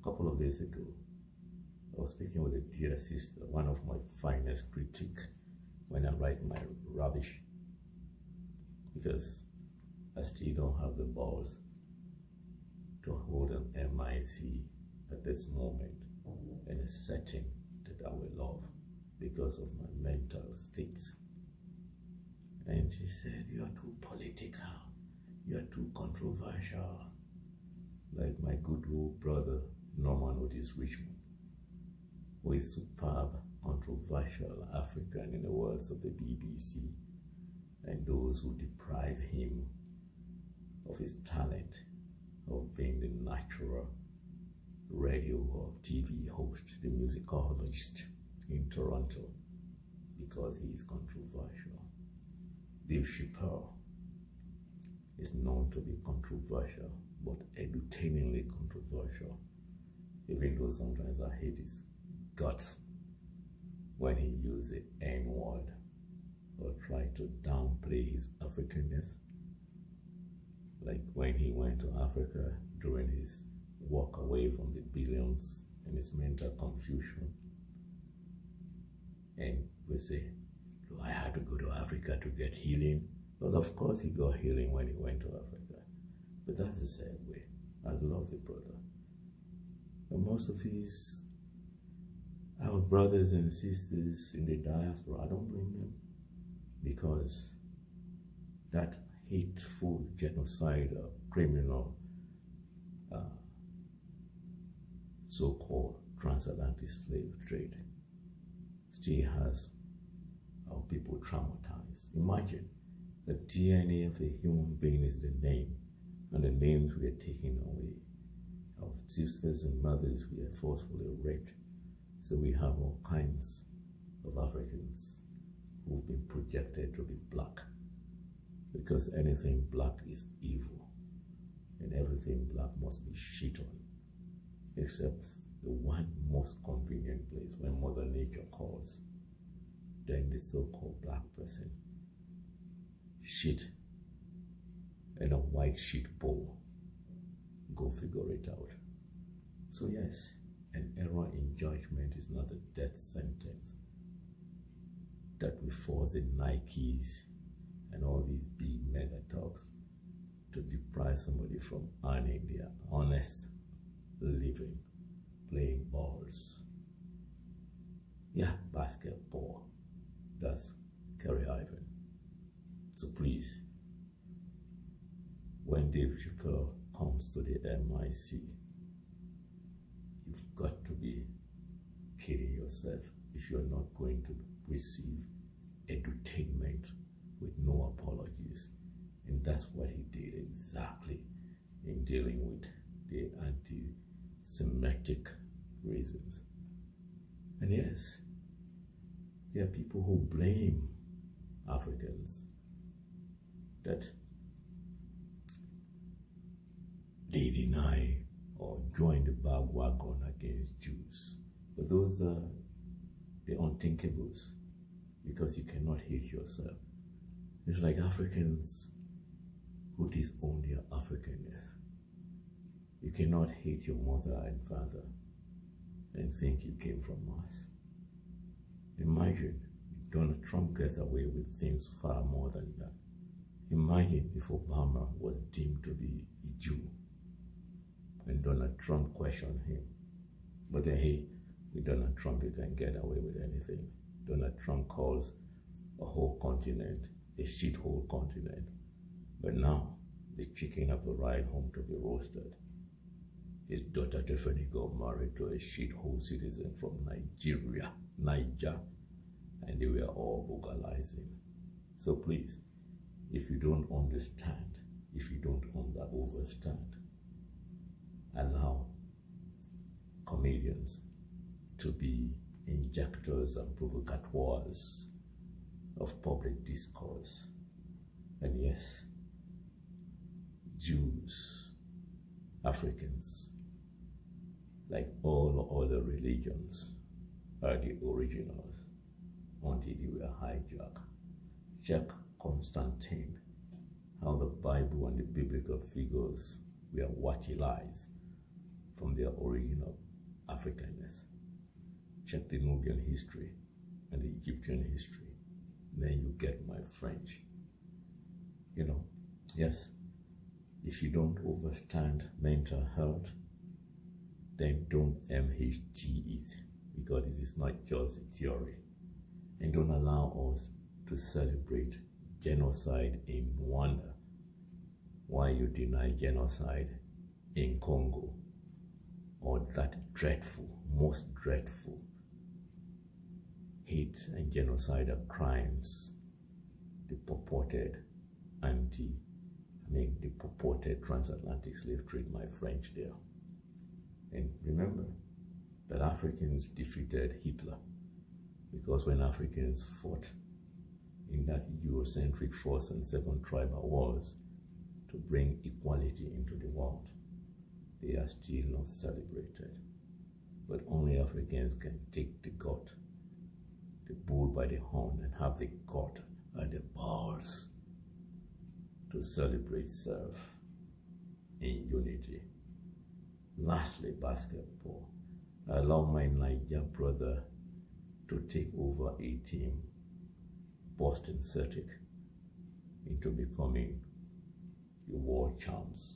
A couple of days ago, I was speaking with a dear sister, one of my finest critics when I write my rubbish, because I still don't have the balls to hold an MIC at this moment in a setting that I will love because of my mental state. And she said, "You're too political, you're too controversial." Like my good old brother, Norman Otis Richmond, who is superb, controversial African in the words of the BBC, and those who deprive him of his talent of being the natural radio or TV host, the musicologist in Toronto, because he is controversial. Dave Chappelle is known to be controversial, but edutainingly controversial, even though sometimes I hate his guts when he uses the N-word or try to downplay his Africanness. Like when he went to Africa during his walk away from the billions and his mental confusion, and we say, "Do I have to go to Africa to get healing?" Well, of course he got healing when he went to Africa, but that's a sad way. I love the brother. But most of our brothers and sisters in the diaspora, I don't blame them, because that hateful, genocidal, criminal, so-called transatlantic slave trade still has our people traumatized. Imagine the DNA of a human being is the name, and the names we are taking away. Our sisters and mothers we are forcefully raped. So we have all kinds of Africans who've been projected to be black, because anything black is evil, and everything black must be shit on, except the one most convenient place when Mother Nature calls, then the so-called black person shit in a white shit bowl. Go figure it out. So yes, an error in judgment is not a death sentence that will force the Nikes and all these big mega talks to deprive somebody from earning their honest living, playing balls. Yeah, basketball. That's Kerry Ivan. So please, when Dave Chappelle comes to the MIC, you've got to be kidding yourself if you're not going to receive edutainment with no apologies. And that's what he did exactly in dealing with the anti-Semitic reasons. And yes, there are people who blame Africans that they deny or join the bandwagon against Jews. But those are the unthinkables, because you cannot hate yourself. It's like Africans who disown their Africanness. You cannot hate your mother and father and think you came from us. Imagine Donald Trump gets away with things far more than that. Imagine if Obama was deemed to be a Jew and Donald Trump questioned him. But then, hey, with Donald Trump, you can get away with anything. Donald Trump calls a whole continent a shithole continent. But now, the chicken have arrived home to be roasted. His daughter Tiffany got married to a shithole citizen from Niger, and they were all vocalizing. So please, if you don't understand, if you don't overstand, allow comedians to be injectors and provocateurs of public discourse. And yes, Jews, Africans, like all other religions, are the originals until they were hijacked. Check Constantine, how the Bible and the biblical figures were watchalized from their original Africanness. Check the Nubian history and the Egyptian history. Then you get my French. You know, yes, if you don't understand mental health, then don't MHG it, because it is not just a theory. And don't allow us to celebrate genocide in Rwanda while you deny genocide in Congo, or that dreadful, most dreadful hate and genocidal crimes, the purported the purported transatlantic slave trade, my French there. And remember that Africans defeated Hitler, because when Africans fought in that Eurocentric First and Second Tribal Wars to bring equality into the world, they are still not celebrated. But only Africans can take the bull by the horn, and have the gut and the balls to celebrate self in unity. Lastly, basketball. I allow my Niger brother to take over a team, Boston Celtic, into becoming the world champs,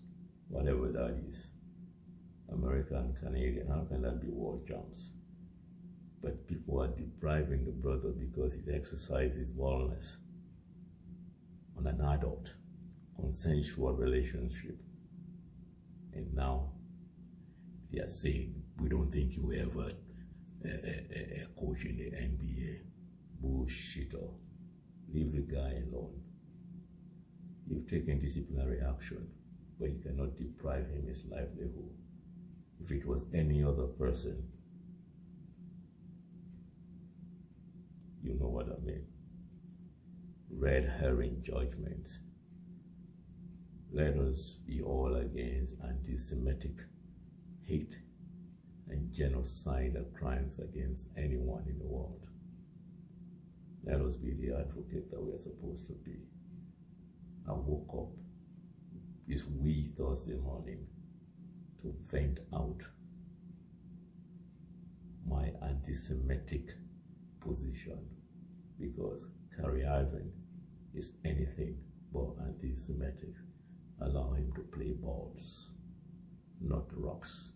whatever that is. American and Canadian, how can that be world champs? But people are depriving the brother because he exercises violence on an adult, consensual relationship. And now they are saying, we don't think you ever a coach in the NBA. Bullshitter. Leave the guy alone. You've taken disciplinary action, but you cannot deprive him his livelihood. If it was any other person, you know what I mean. Red herring judgment. Let us be all against anti-Semitic hate and genocidal crimes against anyone in the world. Let us be the advocate that we are supposed to be. I woke up this wee Thursday morning to vent out my anti-Semitic position, because Kyrie Irving is anything but anti-Semitic. Allow him to play balls, not rocks.